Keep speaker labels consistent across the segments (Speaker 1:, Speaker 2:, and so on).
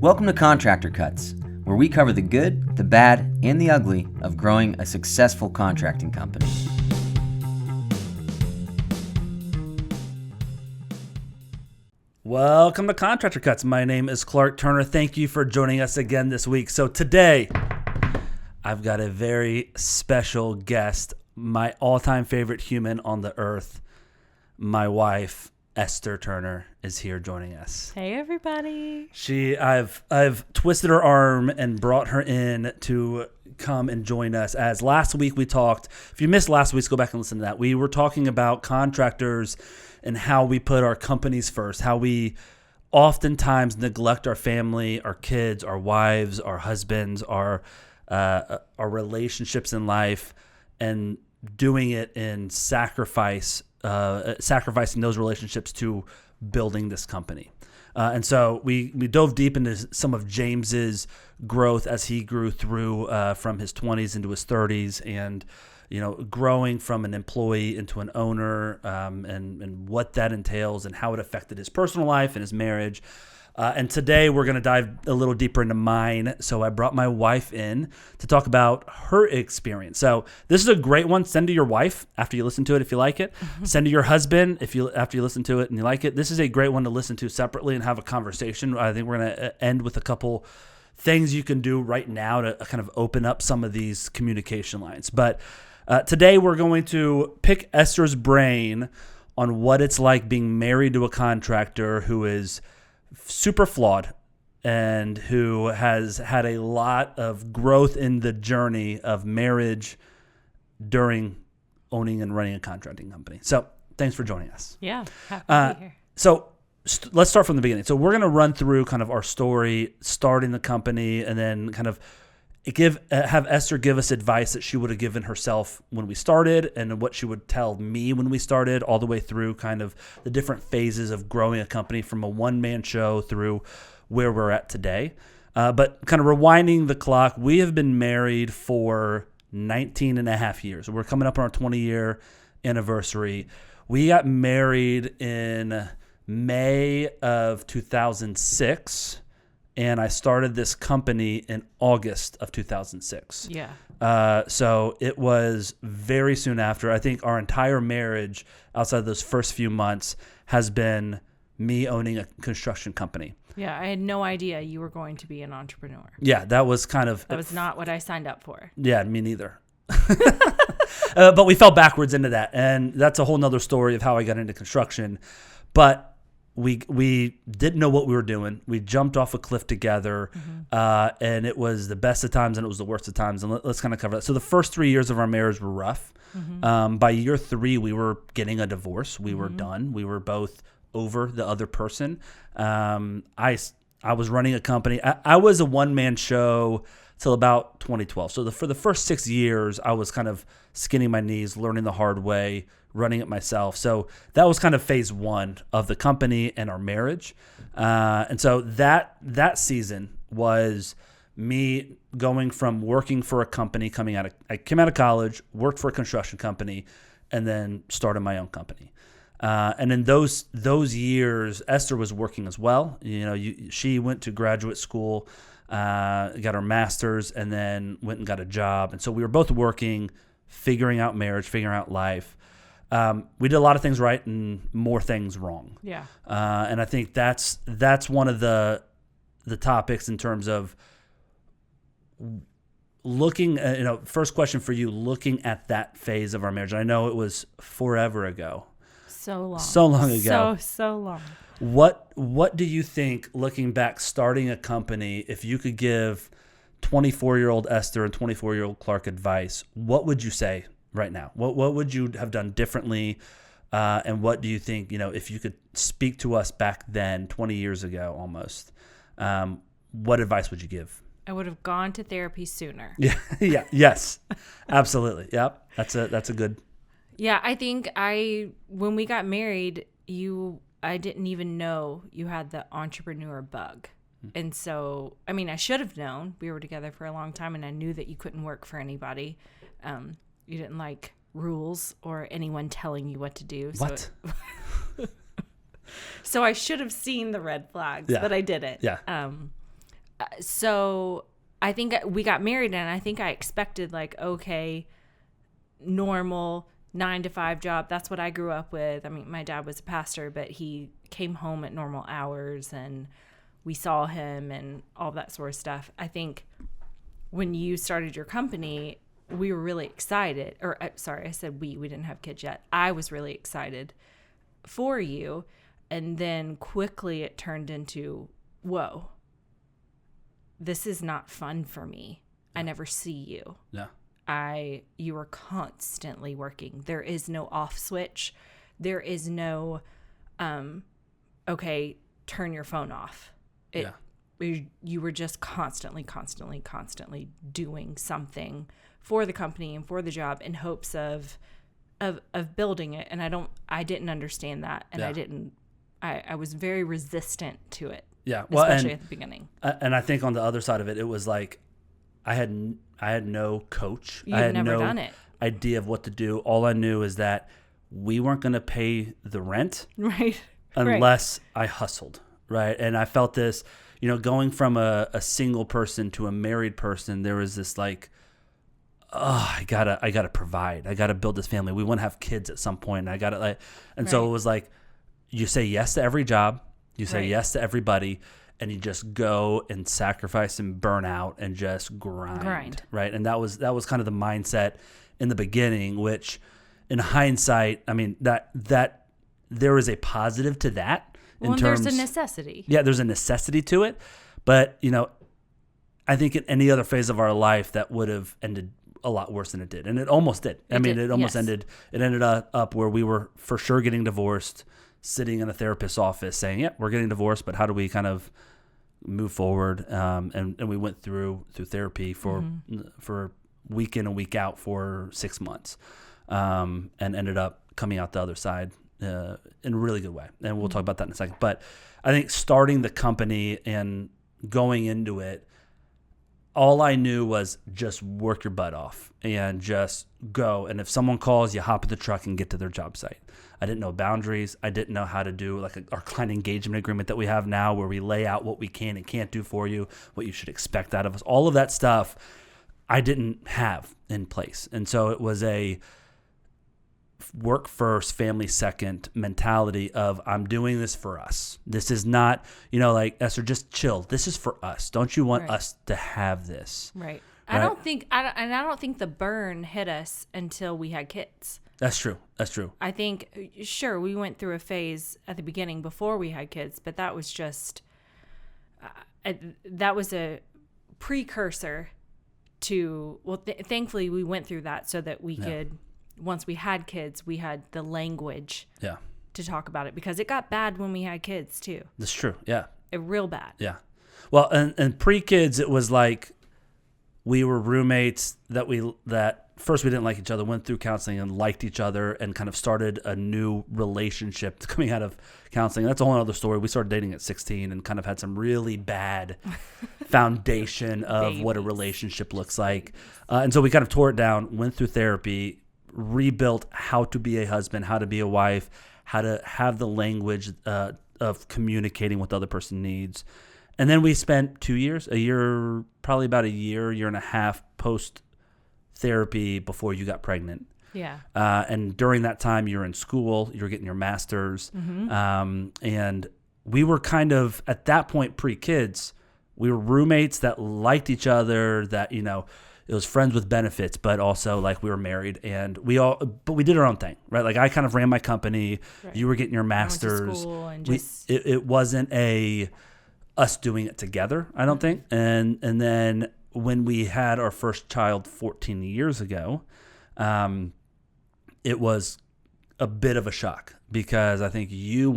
Speaker 1: Welcome to Contractor Cuts, where we cover the good, the bad, and the ugly of growing a successful contracting company.
Speaker 2: Welcome to Contractor Cuts. My name is Clark Turner. Thank you for joining us again this week. So today, I've got a very special guest, my all-time favorite human on the earth. My wife, Esther Turner, is here joining us.
Speaker 3: Hey, everybody.
Speaker 2: I've twisted her arm and brought her in to come and join us. As last week we talked, if you missed last week's, go back and listen to that. We were talking about contractors and how we put our companies first, how we oftentimes neglect our family, our kids, our wives, our husbands, our relationships in life, and doing it in sacrificing those relationships to building this company. And so we dove deep into some of James's growth as he grew through from his 20s into his 30s, and growing from an employee into an owner, and what that entails and how it affected his personal life and his marriage. And today we're going to dive a little deeper into mine. So I brought my wife in to talk about her experience. So this is a great one. Send to your wife after you listen to it if you like it. Send to your husband after you listen to it and you like it. This is a great one to listen to separately and have a conversation. I think we're going to end with a couple things you can do right now to kind of open up some of these communication lines. But today we're going to pick Esther's brain on what it's like being married to a contractor who is super flawed and who has had a lot of growth in the journey of marriage during owning and running a contracting company. So thanks for joining us.
Speaker 3: Yeah, happy to be here.
Speaker 2: So let's start from the beginning. So we're going to run through kind of our story, starting the company, and then kind of have Esther give us advice that she would have given herself when we started and what she would tell me when we started, all the way through kind of the different phases of growing a company from a one-man show through where we're at today. But kind of rewinding the clock, we have been married for 19 and a half years. We're coming up on our 20-year anniversary. We got married in May of 2006. And I started this company in August of 2006.
Speaker 3: Yeah.
Speaker 2: So it was very soon after. I think our entire marriage outside of those first few months has been me owning a construction company.
Speaker 3: Yeah, I had no idea you were going to be an entrepreneur.
Speaker 2: Yeah, that was
Speaker 3: not what I signed up for.
Speaker 2: Yeah, me neither. But we fell backwards into that. And that's a whole nother story of how I got into construction. But we didn't know what we were doing. We jumped off a cliff together, and it was the best of times and it was the worst of times. And let's kind of cover that. So the first 3 years of our marriage were rough. By year 3, we were getting a divorce. We were done. We were both over the other person. I was running a company. I was a one-man show till about 2012. So for the first 6 years, I was kind of skinning my knees, learning the hard way, running it myself. So that was kind of phase 1 of the company and our marriage. And so that season was me going from working for a company, I came out of college, worked for a construction company, and then started my own company. And in those years, Esther was working as well. She went to graduate school, got her master's, and then went and got a job. And so we were both working, figuring out marriage, figuring out life. We did a lot of things right and more things wrong.
Speaker 3: Yeah.
Speaker 2: And I think that's one of the topics in terms of looking, first question for you, looking at that phase of our marriage. I know it was forever ago.
Speaker 3: So long.
Speaker 2: So long ago.
Speaker 3: So long.
Speaker 2: What do you think, looking back, starting a company, if you could give 24-year-old Esther and 24-year-old Clark advice, what would you say right now? What would you have done differently? And what do you think, if you could speak to us back then, 20 years ago almost, what advice would you give?
Speaker 3: I would have gone to therapy sooner.
Speaker 2: Yeah. Yes, absolutely. Yep. That's a good.
Speaker 3: Yeah. I think when we got married, I didn't even know you had the entrepreneur bug. And so, I should have known. We were together for a long time and I knew that you couldn't work for anybody. You didn't like rules or anyone telling you what to do.
Speaker 2: What?
Speaker 3: So I should have seen the red flags, but I didn't.
Speaker 2: Yeah.
Speaker 3: So I think we got married, and I think I expected like, okay, normal 9 to 5 job. That's what I grew up with. I mean, my dad was a pastor, but he came home at normal hours and we saw him and all that sort of stuff. I think when you started your company, we were really excited. Or sorry, I said we didn't have kids yet. I was really excited for you. And then quickly it turned into, whoa, this is not fun for me. I never see you.
Speaker 2: Yeah.
Speaker 3: You are constantly working. There is no off switch. There is no, okay, turn your phone off. You were just constantly doing something for the company and for the job in hopes of building it. And I didn't understand that. And I was very resistant to it.
Speaker 2: Yeah. Well,
Speaker 3: especially at the beginning.
Speaker 2: And I think on the other side of it, it was like, I had no coach.
Speaker 3: You've
Speaker 2: I had
Speaker 3: never
Speaker 2: no
Speaker 3: done it.
Speaker 2: idea of what to do. All I knew is that we weren't going to pay the rent
Speaker 3: Right.
Speaker 2: unless I hustled. Right. And I felt this, going from a single person to a married person, there was this like, oh, I gotta provide. I gotta build this family. We want to have kids at some point. So it was like, you say yes to every job. You say yes to everybody. And you just go and sacrifice and burn out and just grind. Right. And that was kind of the mindset in the beginning, which in hindsight, I mean, that there is a positive to that.
Speaker 3: Well, there's a necessity.
Speaker 2: Yeah, there's a necessity to it. But, I think in any other phase of our life that would have ended a lot worse than it did. And it almost did. It almost ended. It ended up where we were for sure getting divorced, sitting in a therapist's office saying, yeah, we're getting divorced, but how do we kind of move forward? And we went through therapy for week in and week out for 6 months, and ended up coming out the other side in a really good way. And we'll talk about that in a second. But I think starting the company and going into it, all I knew was just work your butt off and just go. And if someone calls, you hop in the truck and get to their job site. I didn't know boundaries. I didn't know how to do like our client engagement agreement that we have now, where we lay out what we can and can't do for you, what you should expect out of us. All of that stuff I didn't have in place. And so it was a work first, family second mentality of, I'm doing this for us. This is not, like, Esther, just chill. This is for us. Don't you want us to have this?
Speaker 3: Right. I don't think the burn hit us until we had kids.
Speaker 2: That's true.
Speaker 3: I think, sure, we went through a phase at the beginning before we had kids, but that was just, that was a precursor to, thankfully we went through that so that we could, once we had kids, we had the language to talk about it, because it got bad when we had kids too.
Speaker 2: That's true. Yeah.
Speaker 3: Real bad.
Speaker 2: Yeah. Well, and pre-kids, it was like we were roommates that first we didn't like each other, went through counseling and liked each other and kind of started a new relationship coming out of counseling. That's a whole other story. We started dating at 16 and kind of had some really bad foundation of what a relationship looks like. And so we kind of tore it down, went through therapy, rebuilt how to be a husband, how to be a wife, how to have the language of communicating what the other person needs. And then we spent 2 years, probably about a year and a half post therapy before you got pregnant.
Speaker 3: Yeah.
Speaker 2: And during that time, you're in school, you're getting your master's. And we were kind of, at that point, pre-kids, we were roommates that liked each other, that, it was friends with benefits, but also like we were married, and but we did our own thing, right? Like I kind of ran my company. Right. You were getting your master's.
Speaker 3: I went to school and
Speaker 2: it wasn't us doing it together, I don't think. And then when we had our first child 14 years ago, it was a bit of a shock, because I think you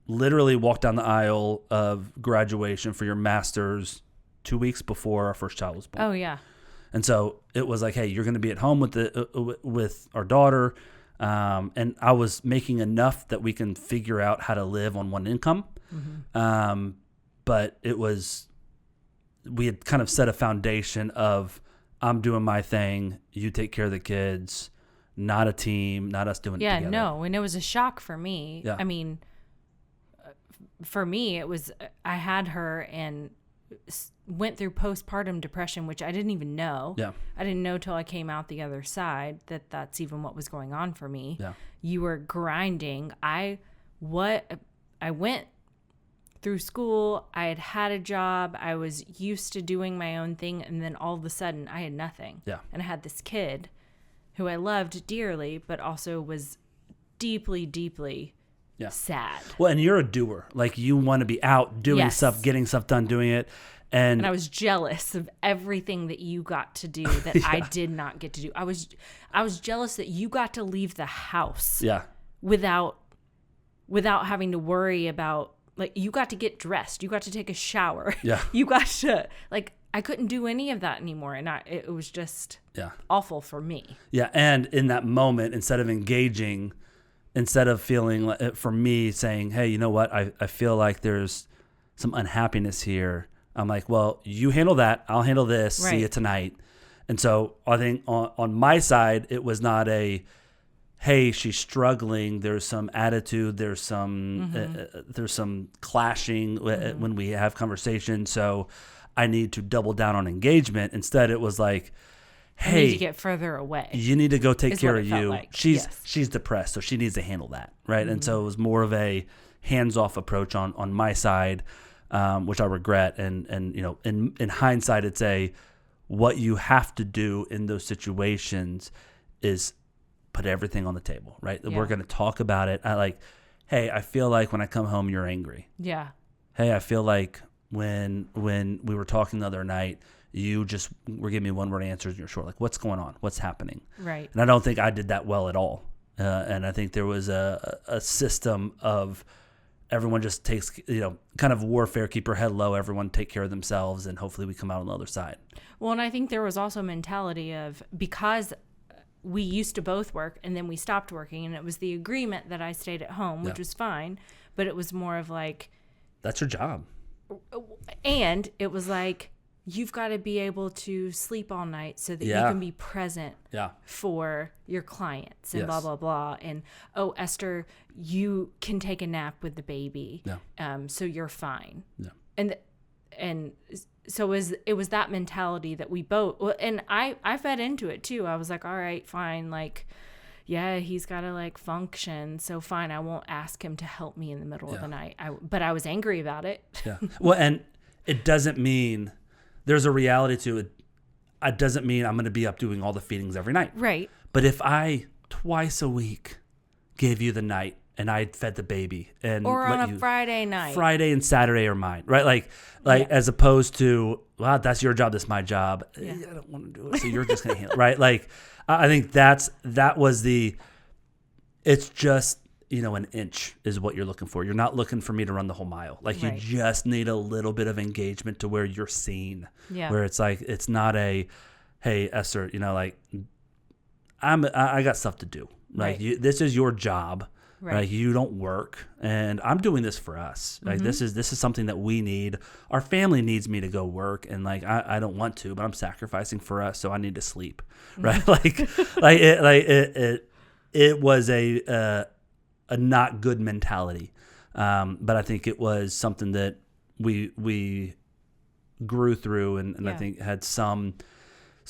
Speaker 2: literally walked down the aisle of graduation for your master's 2 weeks before our first child was born.
Speaker 3: Oh yeah.
Speaker 2: And so it was like, hey, you're going to be at home with our daughter. And I was making enough that we can figure out how to live on one income. But we had kind of set a foundation of, I'm doing my thing, you take care of the kids, not a team, not us doing it together.
Speaker 3: Yeah, no. And it was a shock for me.
Speaker 2: Yeah.
Speaker 3: I mean, for me, it was, I had her and went through postpartum depression, which I didn't even know.
Speaker 2: Yeah.
Speaker 3: I didn't know till I came out the other side that that's even what was going on for me.
Speaker 2: Yeah.
Speaker 3: You were grinding. I went through school. I had a job. I was used to doing my own thing. And then all of a sudden I had nothing.
Speaker 2: Yeah.
Speaker 3: And I had this kid who I loved dearly, but also was deeply, deeply sad.
Speaker 2: Well, and you're a doer. Like, you want to be out doing
Speaker 3: Yes.
Speaker 2: stuff, getting stuff done, doing it. And
Speaker 3: I was jealous of everything that you got to do that I did not get to do. I was jealous that you got to leave the house without having to worry about, like, you got to get dressed, you got to take a shower.
Speaker 2: Yeah.
Speaker 3: You got to, like, I couldn't do any of that anymore, and it was just awful for me.
Speaker 2: Yeah, and in that moment, instead of engaging, instead of feeling like, for me, saying, hey, you know what, I feel like there's some unhappiness here. I'm like, well, you handle that. I'll handle this.
Speaker 3: Right.
Speaker 2: See you tonight. And so I think on my side, it was not a, hey, she's struggling. There's some attitude. There's some clashing when we have conversations. So I need to double down on engagement. Instead, it was like, hey,
Speaker 3: I need to get further away.
Speaker 2: You need to go take care of you.
Speaker 3: Like.
Speaker 2: She's depressed, so she needs to handle that, right? And so it was more of a hands-off approach on my side, which I regret. And you know, in hindsight, it's what you have to do in those situations is put everything on the table, right?
Speaker 3: Yeah.
Speaker 2: We're going to talk about it. Hey, I feel like when I come home, you're angry.
Speaker 3: Yeah.
Speaker 2: Hey, I feel like when we were talking the other night, you just were giving me one-word answers and you're short. Like, what's going on? What's happening?
Speaker 3: Right.
Speaker 2: And I don't think I did that well at all. And I think there was a system of everyone just takes, kind of warfare, keep your head low, everyone take care of themselves, and hopefully we come out on the other side.
Speaker 3: Well, and I think there was also a mentality of, because we used to both work and then we stopped working, and it was the agreement that I stayed at home, which was fine, but it was more of like,
Speaker 2: that's your job.
Speaker 3: And it was like, you've got to be able to sleep all night so that you can be present for your clients and blah, blah, blah. And, oh, Esther, you can take a nap with the baby. So you're fine. And so it was that mentality that we both, and I fed into it too. I was like, all right, fine. Like, yeah, he's got to like function. So fine, I won't ask him to help me in the middle of the night. But I was angry about it.
Speaker 2: Well, and it doesn't mean there's a reality to it. It doesn't mean I'm going to be up doing all the feedings every night. Right. But if I twice a week gave you the night and I fed the baby
Speaker 3: or on a Friday night,
Speaker 2: Friday and Saturday are mine, right? Like as opposed to, wow, that's your job, that's my job. I don't want to do it, so you're just going to handle it, right? Like, I think that was it's just, an inch is what you're looking for. You're not looking for me to run the whole mile. Like, you just need a little bit of engagement to where you're seen. Yeah. Where it's like, it's not hey, Esther, like, I got stuff to do. Like, this is your job. Right. Like, you don't work, and I'm doing this for us. Like, this is something that we need. Our family needs me to go work, and like, I don't want to, but I'm sacrificing for us, so I need to sleep. Right. It was a not good mentality. But I think it was something that we grew through, and I think had some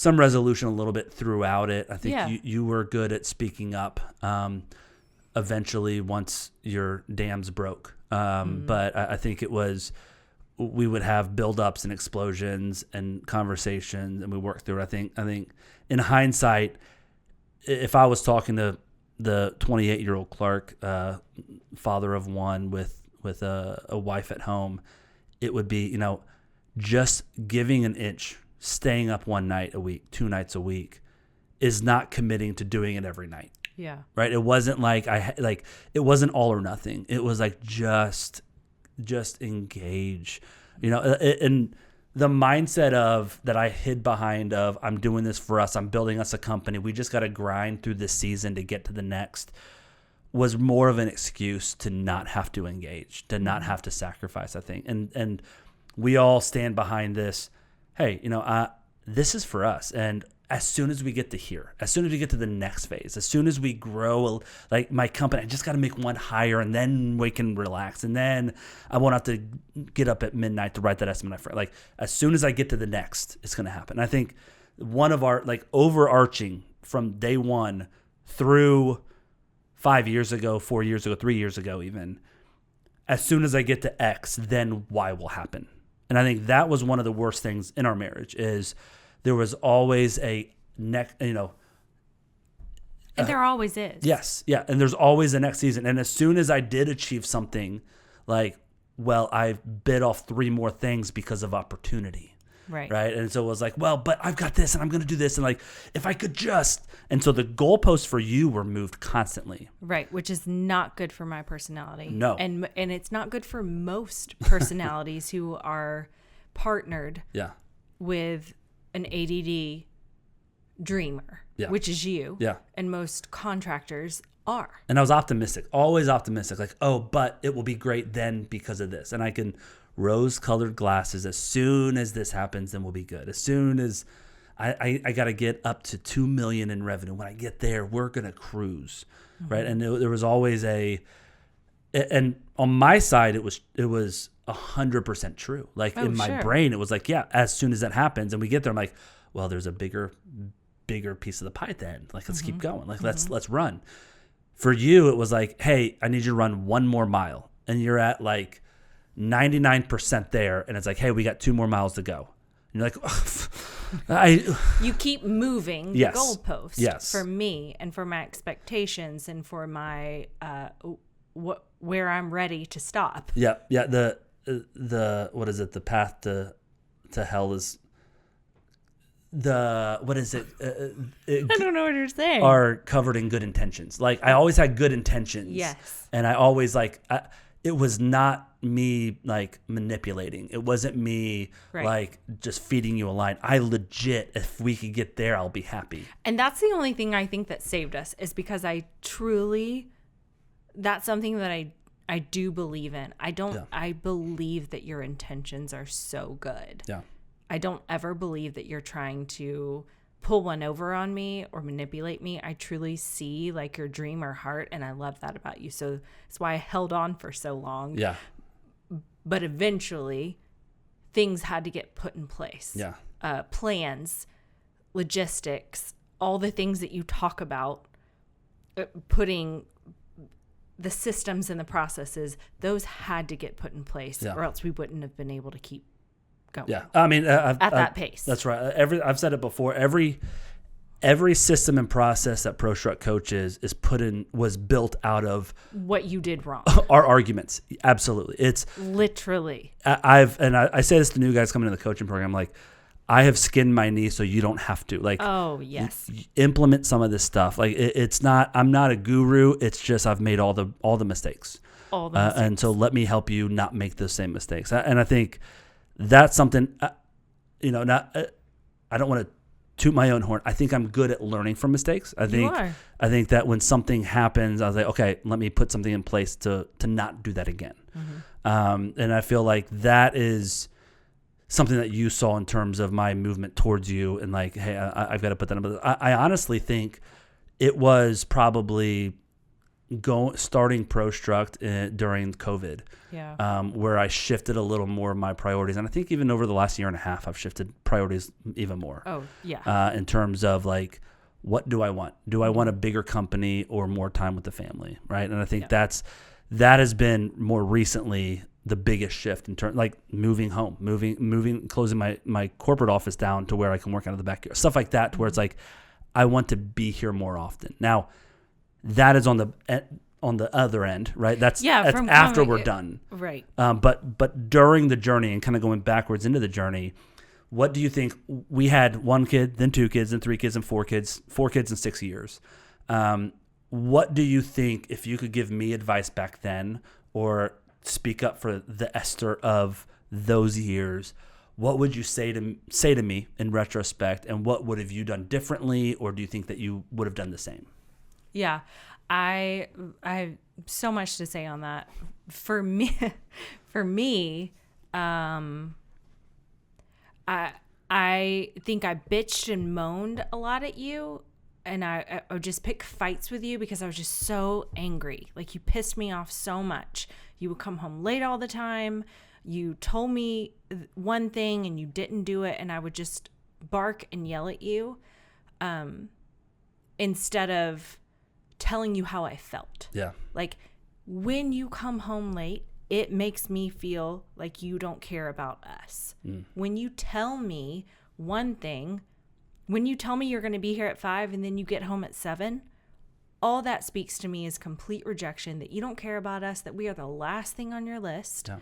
Speaker 2: resolution a little bit throughout it. I think you were good at speaking up. Eventually, once your dams broke. But I think it was, we would have buildups and explosions and conversations, and we worked through it. I think in hindsight, if I was talking to the 28-year-old Clark, father of one with a wife at home, it would be, just giving an inch, staying up one night a week, 2 nights a week, is not committing to doing it every night. Yeah. Right. It wasn't like it wasn't all or nothing. It was like just engage, and the mindset of that I hid behind of, I'm doing this for us. I'm building us a company. We just got to grind through this season to get to the next, was more of an excuse to not have to engage, to not have to sacrifice, I think. And we all stand behind this. Hey, this is for us. And as soon as we get to here, as soon as we get to the next phase, as soon as we grow, like my company, I just got to make one hire and then we can relax. And then I won't have to get up at midnight to write that estimate. Like as soon as I get to the next, it's going to happen. I think one of our like overarching from day one through 5 years ago, 4 years ago, 3 years ago, even as soon as I get to X, then Y will happen. And I think that was one of the worst things in our marriage is there was always a next,
Speaker 3: And there always is.
Speaker 2: Yes. Yeah. And there's always a next season. And as soon as I did achieve something like, well, I bit off 3 more things because of opportunity.
Speaker 3: Right.
Speaker 2: Right. And so it was like, well, but I've got this and I'm going to do this. And like, if I could just. And so the goalposts for you were moved constantly.
Speaker 3: Right. Which is not good for my personality.
Speaker 2: No.
Speaker 3: And it's not good for most personalities who are partnered with an ADD dreamer, which is you.
Speaker 2: Yeah.
Speaker 3: And most contractors are.
Speaker 2: And I was optimistic, always optimistic. Like, oh, but it will be great then because of this. And I can rose-colored glasses. As soon as this happens, then we'll be good. As soon as I got to get up to $2 million in revenue. When I get there, we're going to cruise, right? And there was always and on my side, it was 100% true. Like in my brain, it was like, yeah, as soon as that happens and we get there, I'm like, well, there's a bigger piece of the pie then. Like, let's keep going. Like, let's run. For you, it was like, hey, I need you to run 1 more mile. And you're at like 99% there. And it's like, hey, we got 2 more miles to go. And you're like,
Speaker 3: you keep moving the goalpost for me and for my expectations and for my where I'm ready to stop.
Speaker 2: Yeah. Yeah. The what is it? The path to hell is what is it?
Speaker 3: I don't know what you're saying.
Speaker 2: Are covered in good intentions. Like I always had good intentions.
Speaker 3: Yes.
Speaker 2: And I always it was not me like manipulating. It wasn't me like just feeding you a line. I legit, if we could get there, I'll be happy.
Speaker 3: And that's the only thing I think that saved us is because I truly, that's something that I do believe in. I believe that your intentions are so good.
Speaker 2: Yeah.
Speaker 3: I don't ever believe that you're trying to pull one over on me or manipulate me. I truly see like your dream or heart, and I love that about you. So that's why I held on for so long.
Speaker 2: Yeah.
Speaker 3: But eventually, things had to get put in place.
Speaker 2: Yeah.
Speaker 3: Plans, logistics, all the things that you talk about, putting the systems and the processes, those had to get put in place, or else we wouldn't have been able to keep going.
Speaker 2: Yeah, I mean,
Speaker 3: at that pace.
Speaker 2: That's right. I've said it before. Every system and process that ProStruct coaches was built out of
Speaker 3: what you did wrong.
Speaker 2: Our arguments. Absolutely, it's
Speaker 3: literally.
Speaker 2: I say this to new guys coming into the coaching program, like, I have skinned my knee so you don't have to. Like,
Speaker 3: oh yes,
Speaker 2: implement some of this stuff. Like, it's not. I'm not a guru. It's just I've made all the mistakes.
Speaker 3: All the mistakes.
Speaker 2: And so let me help you not make those same mistakes. And I think that's something. I don't want to toot my own horn. I think I'm good at learning from mistakes. I think that when something happens, I was like, okay, let me put something in place to not do that again. Mm-hmm. And I feel like that is something that you saw in terms of my movement towards you, and like, hey, I've got to put that in. I honestly think it was probably starting ProStruct during COVID, where I shifted a little more of my priorities. And I think even over the last year and a half, I've shifted priorities even more.
Speaker 3: Oh, yeah.
Speaker 2: In terms of like, what do I want? Do I want a bigger company or more time with the family, right? And I think that has been more recently the biggest shift in terms, like moving home, closing my corporate office down to where I can work out of the backyard, stuff like that, to where it's like, I want to be here more often. Now, that is on the other end, right? That's after we're done,
Speaker 3: right?
Speaker 2: But during the journey and kind of going backwards into the journey, what do you think? We had 1 kid, then 2 kids, then 3 kids, and 4 kids in 6 years. What do you think, if you could give me advice back then, or speak up for the Esther of those years, what would you say to me in retrospect, and what would have you done differently, or do you think that you would have done the same?
Speaker 3: Yeah, I have so much to say on that. For me, I think I bitched and moaned a lot at you, and I would just pick fights with you because I was just so angry. Like, you pissed me off so much. You would come home late all the time. You told me one thing and you didn't do it, and I would just bark and yell at you instead of telling you how I felt.
Speaker 2: Yeah.
Speaker 3: Like, when you come home late, it makes me feel like you don't care about us. When you tell me one thing, when you tell me you're going to be here at 5 and then you get home at 7, all that speaks to me is complete rejection, that you don't care about us, that we are the last thing on your list.
Speaker 2: Yeah.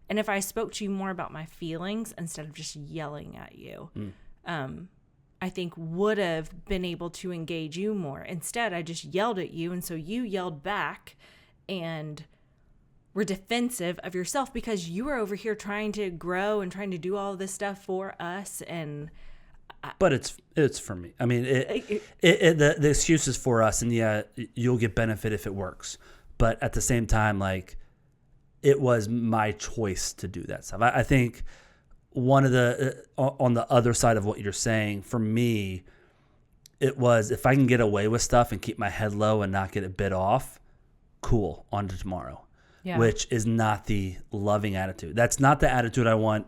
Speaker 3: And if I spoke to you more about my feelings instead of just yelling at you, I think would have been able to engage you more. Instead, I just yelled at you, and so you yelled back and were defensive of yourself because you were over here trying to grow and trying to do all this stuff for us. And
Speaker 2: but it's for me. I mean, the excuse is for us, and yeah, you'll get benefit if it works. But at the same time, like, it was my choice to do that stuff. I think one of the on the other side of what you're saying, for me, it was, if I can get away with stuff and keep my head low and not get it bit off, cool, on to tomorrow. Yeah. Which is not the loving attitude. That's not the attitude I want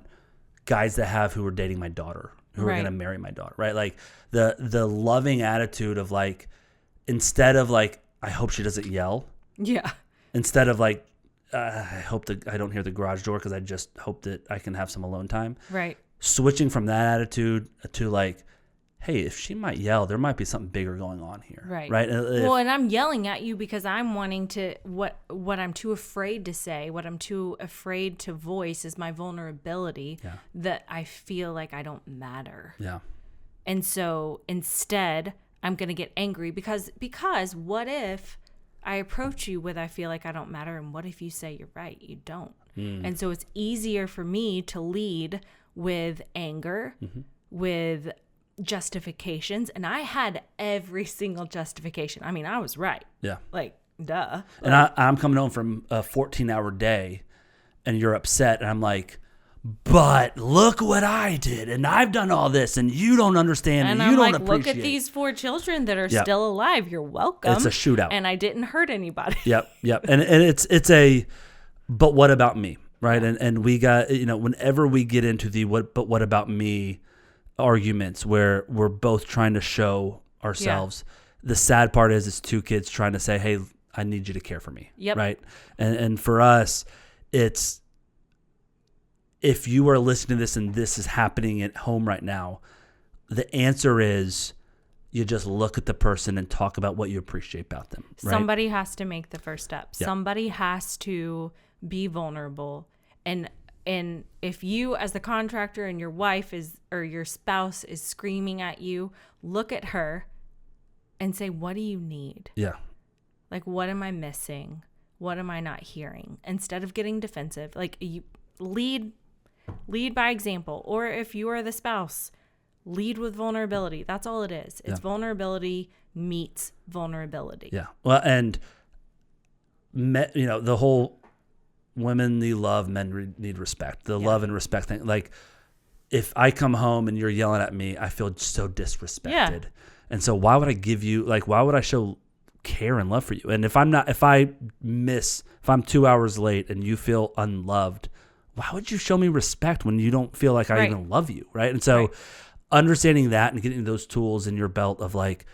Speaker 2: guys to have who are dating my daughter, who are going to marry my daughter, right? Like, the loving attitude of, like, instead of like, I hope she doesn't yell. Yeah. Instead of like, I hope that I don't hear the garage door because I just hope that I can have some alone time. Right. Switching from that attitude to like, hey, if she might yell, there might be something bigger going on here. Right. Right.
Speaker 3: Well, and I'm yelling at you because I'm wanting to, what I'm too afraid to say, what I'm too afraid to voice is my vulnerability, that I feel like I don't matter. Yeah. And so instead, I'm going to get angry because what if I approach you with, I feel like I don't matter, and what if you say you're right, you don't? And so it's easier for me to lead with anger, with justifications, and I had every single justification. I mean, I was right. Yeah. Like, duh.
Speaker 2: And I'm coming home from a 14-hour day, and you're upset, and I'm like, but look what I did, and I've done all this, and you don't understand, and you don't appreciate.
Speaker 3: Look at these 4 children that are still alive. You're welcome.
Speaker 2: It's a shootout,
Speaker 3: and I didn't hurt anybody.
Speaker 2: Yep. And it's a, but what about me, right? And we got, whenever we get into the but what about me arguments where we're both trying to show ourselves, the sad part is it's 2 kids trying to say, hey, I need you to care for me. Yep. Right. And for us, it's, if you are listening to this and this is happening at home right now, the answer is you just look at the person and talk about what you appreciate about them. Right?
Speaker 3: Somebody has to make the first step. Yep. Somebody has to be vulnerable. And if you, as the contractor, and your wife or your spouse is screaming at you, look at her and say, what do you need? Yeah. Like, what am I missing? What am I not hearing? Instead of getting defensive, like, you lead by example. Or if you are the spouse, lead with vulnerability. That's all it is. It's vulnerability meets vulnerability.
Speaker 2: Yeah. Well, and the whole women need love, men need respect. The love and respect thing. Like, if I come home and you're yelling at me, I feel so disrespected. Yeah. And so why would I give you, like, why would I show care and love for you? And if I'm 2 hours late and you feel unloved, why would you show me respect when you don't feel like I even love you, right? And so understanding that and getting those tools in your belt of like,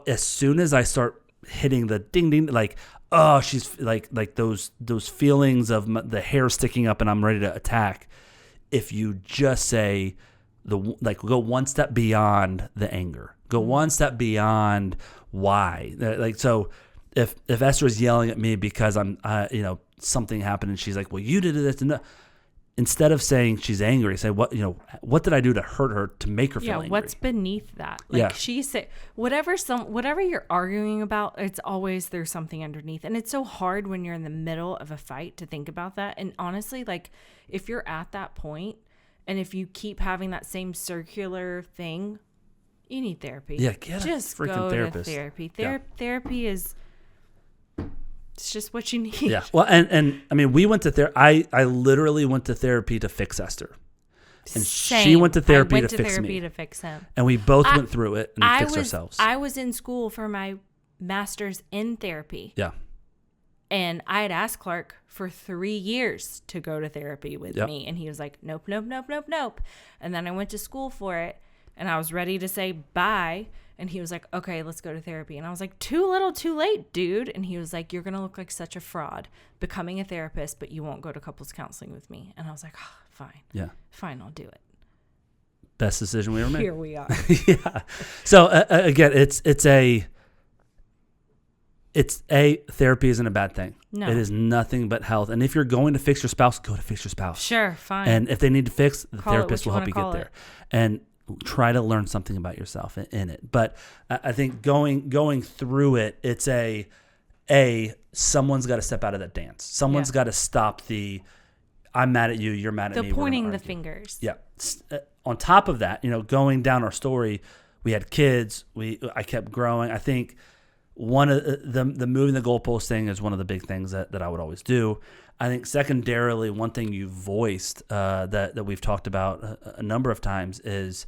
Speaker 2: as soon as I start hitting the ding ding, like, oh, she's like those feelings of the hair sticking up and I'm ready to attack. If you just say go one step beyond the anger, go one step beyond why, like, so if Esther is yelling at me because I'm something happened and she's like, well, you did this, and instead of saying she's angry, say, what did I do to hurt her to make her feel angry?
Speaker 3: What's beneath that? Like, she said, whatever you're arguing about, it's always, there's something underneath. And it's so hard when you're in the middle of a fight to think about that. And honestly, like, if you're at that point and if you keep having that same circular thing, you need therapy.
Speaker 2: Yeah, get just a freaking
Speaker 3: go
Speaker 2: therapist.
Speaker 3: To therapy. Therapy is, it's just what you need.
Speaker 2: Yeah. Well, and I mean, we went to therapy. I literally went to therapy to fix Esther. And she went to therapy to fix me.
Speaker 3: to fix him.
Speaker 2: And we both went through it and fixed ourselves.
Speaker 3: I was in school for my master's in therapy.
Speaker 2: Yeah.
Speaker 3: And I had asked Clark for 3 years to go to therapy with me. And he was like, nope, nope, nope, nope, nope. And then I went to school for it. And I was ready to say bye. And he was like, okay, let's go to therapy. And I was like, too little, too late, dude. And he was like, you're going to look like such a fraud becoming a therapist, but you won't go to couples counseling with me. And I was like, oh, fine. Yeah. Fine, I'll do it.
Speaker 2: Best decision we ever made.
Speaker 3: Here we are.
Speaker 2: Yeah. So again, therapy isn't a bad thing.
Speaker 3: No.
Speaker 2: It is nothing but health. And if you're going to fix your spouse, go to fix your spouse.
Speaker 3: Sure, fine.
Speaker 2: And if they need to fix, the therapist will help you get there.
Speaker 3: It.
Speaker 2: And try to learn something about yourself in it. But I think going through it, it's someone's got to step out of that dance. Someone's got to stop the I'm mad at you, you're mad at me.
Speaker 3: The pointing the fingers.
Speaker 2: Yeah. On top of that, going down our story, we had kids. I kept growing. I think one of the moving the goalpost thing is one of the big things that I would always do. I think secondarily, one thing you voiced that we've talked about a number of times is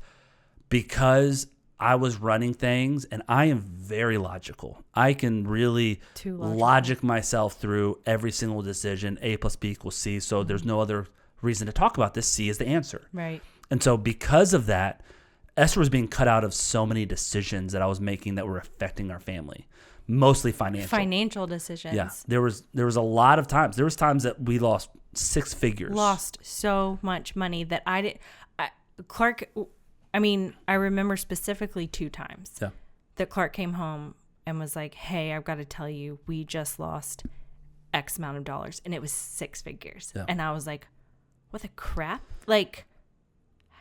Speaker 2: because I was running things, and I am very logical. I can really logic myself through every single decision. A plus B equals C. So there's no other reason to talk about this. C is the answer.
Speaker 3: Right.
Speaker 2: And so because of that, Esther was being cut out of so many decisions that I was making that were affecting our family, mostly financial. Financial
Speaker 3: decisions.
Speaker 2: Yeah. There was a lot of times. There was times that we lost 6 figures.
Speaker 3: Lost so much money that Clark, I remember specifically 2 times that Clark came home and was like, hey, I've got to tell you, we just lost X amount of dollars. And it was 6 figures. Yeah. And I was like, what the crap? Like,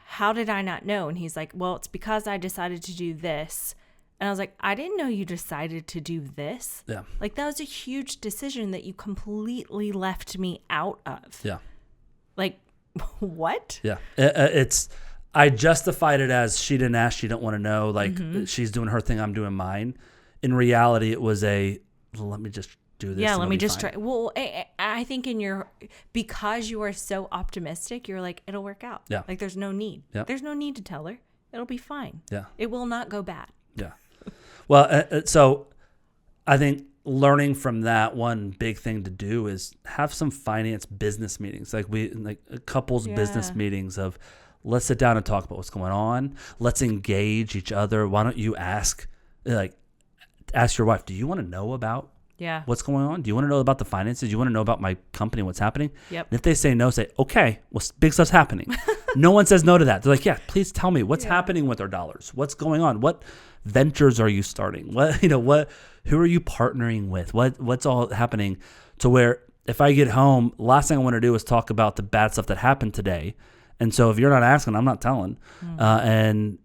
Speaker 3: how did I not know? And he's like, well, it's because I decided to do this. And I was like, I didn't know you decided to do this. Yeah. Like, that was a huge decision that you completely left me out of. Yeah. Like, what?
Speaker 2: Yeah. I justified it as she didn't ask, she didn't want to know. Like, she's doing her thing, I'm doing mine. In reality, it was let me just do this.
Speaker 3: Yeah, let me just try. Well, I think because you are so optimistic, you're like, it'll work out. Yeah. Like, there's no need. Yeah. There's no need to tell her. It'll be fine. Yeah. It will not go bad.
Speaker 2: Yeah. Well, so I think learning from that, one big thing to do is have some finance business meetings, like couples business meetings of, let's sit down and talk about what's going on. Let's engage each other. Why don't you ask your wife, do you want to know about what's going on? Do you want to know about the finances? Do you want to know about my company, what's happening? Yep. And if they say no, say, okay, well, big stuff's happening. No one says no to that. They're like, yeah, please tell me what's happening with our dollars. What's going on? What ventures are you starting? Who are you partnering with? What's all happening to where if I get home, last thing I want to do is talk about the bad stuff that happened today. And so if you're not asking, I'm not telling. And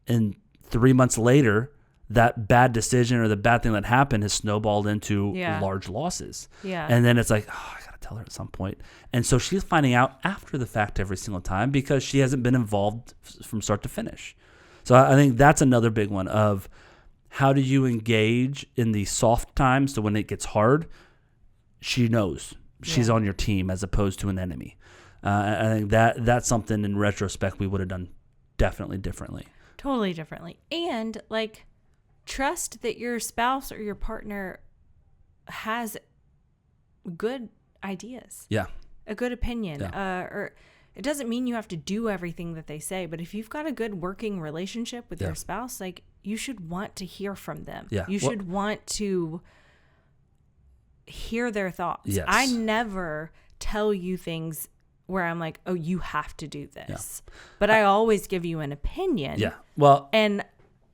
Speaker 2: 3 months later, that bad decision or the bad thing that happened has snowballed into large losses. Yeah. And then it's like, oh, I got to tell her at some point. And so she's finding out after the fact every single time because she hasn't been involved from start to finish. So I think that's another big one of how do you engage in the soft times so when it gets hard, she knows she's on your team as opposed to an enemy. I think that's something in retrospect we would have done definitely differently.
Speaker 3: Totally differently. And trust that your spouse or your partner has good ideas. Yeah. A good opinion. Yeah. Or it doesn't mean you have to do everything that they say, but if you've got a good working relationship with your spouse, you should want to hear from them. Yeah. You should want to hear their thoughts. Yes. I never tell you things where I'm like, oh, you have to do this. Yeah. But I always give you an opinion. Yeah. Well, and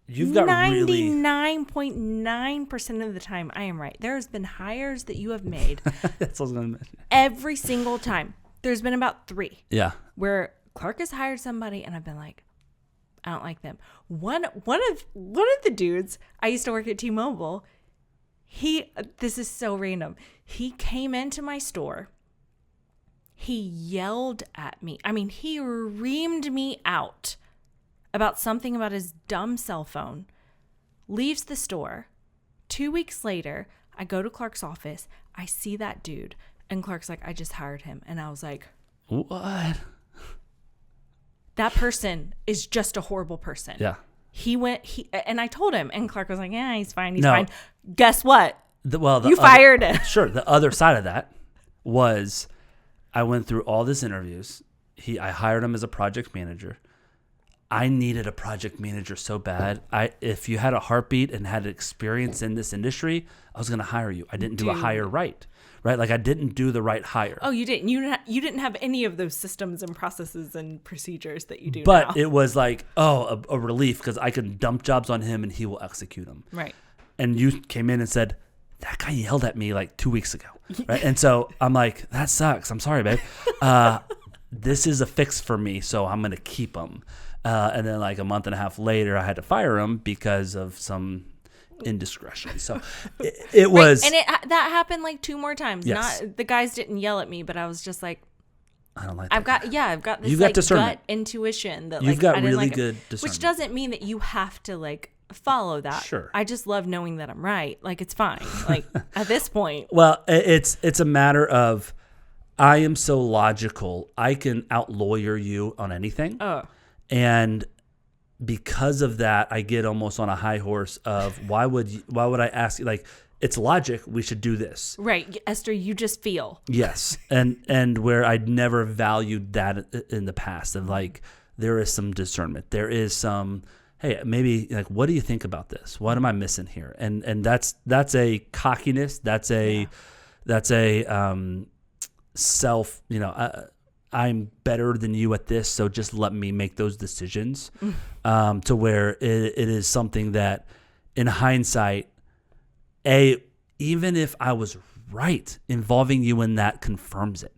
Speaker 3: you've got 99.9% of the time, I am right. There has been hires that you have made. That's what I was going to mention. Every single time. There's been about 3. Yeah. Where Clark has hired somebody and I've been like, I don't like them. One of the dudes, I used to work at T-Mobile. This is so random. He came into my store. He yelled at me. I mean, he reamed me out about something about his dumb cell phone, leaves the store. 2 weeks later, I go to Clark's office. I see that dude. And Clark's like, I just hired him. And I was like, what? that person is just a horrible person.
Speaker 2: Yeah.
Speaker 3: And I told him, and Clark was like, yeah, he's fine. He's
Speaker 2: No.
Speaker 3: fine. Guess what?
Speaker 2: You
Speaker 3: fired him.
Speaker 2: Sure. The other side of that was I went through all these interviews. I hired him as a project manager. I needed a project manager so bad. If you had a heartbeat and had experience in this industry, I was going to hire you. I didn't do a hire right? Like I didn't do the right hire.
Speaker 3: Oh, you didn't. You didn't have any of those systems and processes and procedures that you do
Speaker 2: But
Speaker 3: now.
Speaker 2: it was like, a relief because I could dump jobs on him and he will execute them.
Speaker 3: Right.
Speaker 2: And you came in and said, that guy yelled at me like 2 weeks ago. Right. And so I'm like, that sucks. I'm sorry, babe. This is a fix for me, so I'm going to keep him. And then like a month and a half later, I had to fire him because of some indiscretion. So it was.
Speaker 3: Right. And that happened like 2 more times.
Speaker 2: Yes.
Speaker 3: Not the guys didn't yell at me, but I was just like,
Speaker 2: I don't like
Speaker 3: I've
Speaker 2: that.
Speaker 3: got this
Speaker 2: You've got
Speaker 3: like
Speaker 2: discernment.
Speaker 3: gut intuition that
Speaker 2: You've
Speaker 3: like
Speaker 2: got
Speaker 3: I didn't
Speaker 2: really
Speaker 3: like
Speaker 2: good
Speaker 3: it,
Speaker 2: discernment.
Speaker 3: which doesn't mean that you have to like follow that.
Speaker 2: Sure.
Speaker 3: I just love knowing that I'm right. Like it's fine. Like at this point.
Speaker 2: Well, it's a matter of I am so logical. I can out-lawyer you on anything.
Speaker 3: Oh.
Speaker 2: And because of that, I get almost on a high horse of why would I ask you? Like, it's logic. We should do this.
Speaker 3: Right. Esther, you just feel.
Speaker 2: Yes. And where I'd never valued that in the past. And like, there is some discernment. There is some, hey, maybe like, what do you think about this? What am I missing here? And that's a cockiness. That's a self, I'm better than you at this, so just let me make those decisions. To where it is something that in hindsight, even if I was right, involving you in that confirms it.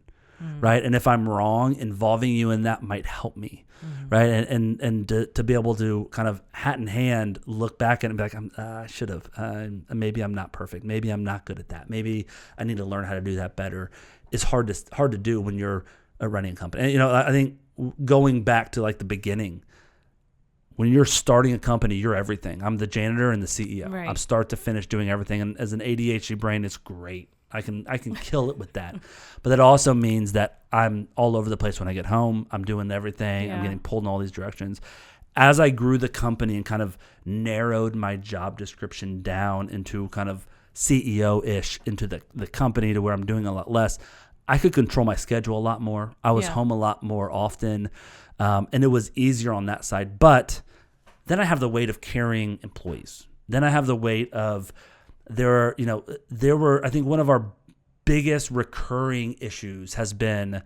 Speaker 2: Right. And if I'm wrong, involving you in that might help me. Right. And to be able to kind of hat in hand, look back at it and be like, I should have, maybe I'm not perfect. Maybe I'm not good at that. Maybe I need to learn how to do that better. It's hard to do when you're running a company. And, I think going back to like the beginning, when you're starting a company, you're everything. I'm the janitor and the CEO.
Speaker 3: Right.
Speaker 2: I'm start to finish doing everything. And as an ADHD brain, it's great. I can kill it with that. But that also means that I'm all over the place when I get home. I'm doing everything.
Speaker 3: Yeah.
Speaker 2: I'm getting pulled in all these directions. As I grew the company and kind of narrowed my job description down into kind of CEO-ish into the company to where I'm doing a lot less, I could control my schedule a lot more. I was home a lot more often. And it was easier on that side. But then I have the weight of carrying employees. Then I have the weight of there were, I think one of our biggest recurring issues has been,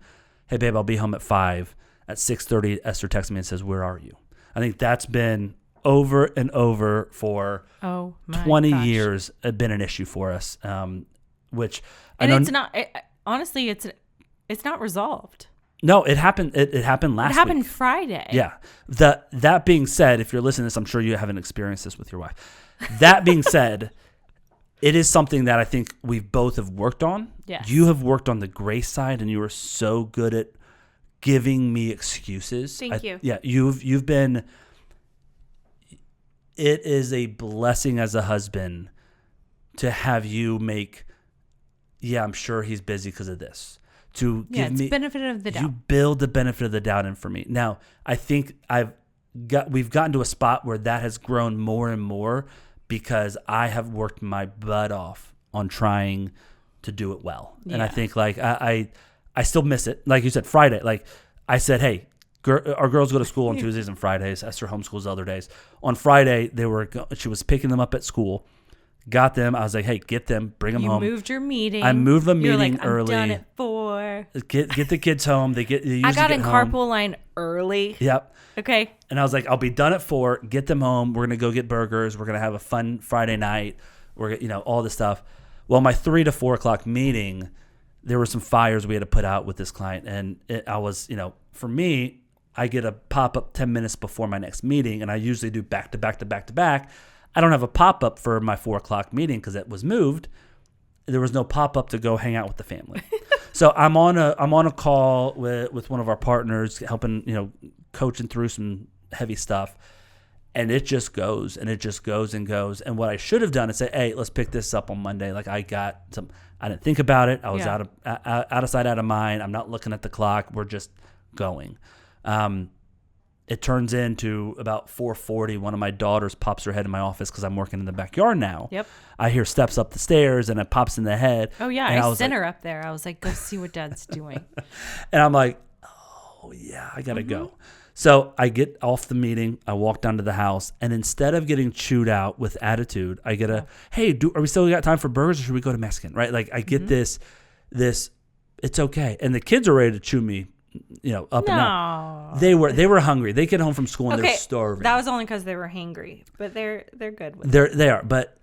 Speaker 2: hey, babe, I'll be home at 5. At 6:30, Esther texts me and says, where are you? I think that's been over and over for 20 years been an issue for us, which I know.
Speaker 3: It's not, honestly, it's not resolved.
Speaker 2: No, it happened. It happened last week.
Speaker 3: It happened Friday.
Speaker 2: Yeah. That being said, if you're listening to this, I'm sure you haven't experienced this with your wife. That being said, it is something that I think we both have worked on.
Speaker 3: Yes.
Speaker 2: You have worked on the grace side, and you are so good at giving me excuses.
Speaker 3: Thank you.
Speaker 2: Yeah, you've been. It is a blessing as a husband to have you make. Yeah, I'm sure he's busy because of this. To give me
Speaker 3: benefit of the doubt.
Speaker 2: You build the benefit of the doubt in for me. Now, I think we've gotten to a spot where that has grown more and more because I have worked my butt off on trying to do it well. Yeah. And I think like I still miss it. Like you said, Friday, like I said, hey, our girls go to school on Tuesdays and Fridays. Esther homeschools other days. On Friday, she was picking them up at school. Got them. I was like, hey, get them, bring them home.
Speaker 3: You moved your meeting.
Speaker 2: I moved the meeting
Speaker 3: like,
Speaker 2: early.
Speaker 3: I'm done at 4.
Speaker 2: Get the kids home. They
Speaker 3: I got in carpool line early.
Speaker 2: Yep.
Speaker 3: Okay.
Speaker 2: And I was like, I'll be done at 4. Get them home. We're gonna go get burgers. We're gonna have a fun Friday night. We're all this stuff. Well, my 3 to 4 o'clock meeting, there were some fires we had to put out with this client, and I was, for me, I get a pop up 10 minutes before my next meeting, and I usually do back to back to back to back. I don't have a pop up for my 4 o'clock meeting because it was moved. There was no pop up to go hang out with the family. So I'm on a call with one of our partners, helping coaching through some heavy stuff, and it just goes and it just goes and goes. And what I should have done is say, hey, let's pick this up on Monday. Like I didn't think about it. I was out of sight, out of mind. I'm not looking at the clock. We're just going. it turns into about 4:40. One of my daughters pops her head in my office because I'm working in the backyard now.
Speaker 3: Yep.
Speaker 2: I hear steps up the stairs and it pops in the head.
Speaker 3: Oh, yeah.
Speaker 2: And
Speaker 3: I
Speaker 2: was
Speaker 3: sent
Speaker 2: like,
Speaker 3: her up there. I was like, go see what Dad's doing.
Speaker 2: And I'm like, oh, yeah, I got to go. So I get off the meeting. I walk down to the house. And instead of getting chewed out with attitude, I get hey, are we still got time for burgers or should we go to Mexican? Right? Like I get this, it's okay. And the kids are ready to chew me, up and down. They were hungry. They get home from school and they're starving.
Speaker 3: That was only because they were hangry, but they're good with it.
Speaker 2: They are. But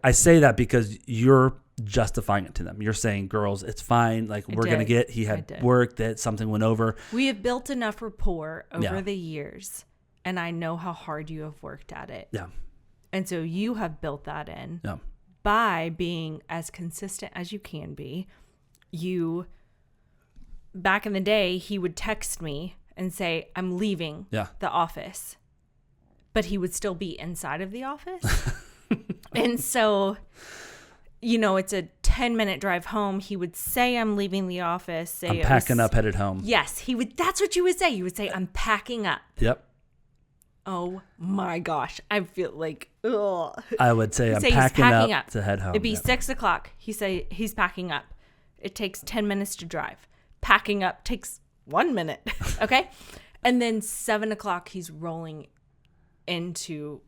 Speaker 2: I say that because you're justifying it to them. You're saying, girls, it's fine. Like he had work, that something went over.
Speaker 3: We have built enough rapport over the years, and I know how hard you have worked at it.
Speaker 2: Yeah.
Speaker 3: And so you have built that in by being as consistent as you can be. Back in the day, he would text me and say, I'm leaving the office, but he would still be inside of the office. And so, it's a 10-minute drive home. He would say, I'm leaving the office.
Speaker 2: I'm packing up, headed home.
Speaker 3: Yes, that's what you would say. You would say, I'm packing up.
Speaker 2: Yep.
Speaker 3: Oh my gosh. I feel like, ugh.
Speaker 2: I would say I'm packing up to head home.
Speaker 3: It'd be 6 o'clock. He say he's packing up. It takes 10 minutes to drive. Packing up takes 1 minute. Okay. And then 7 o'clock, he's rolling into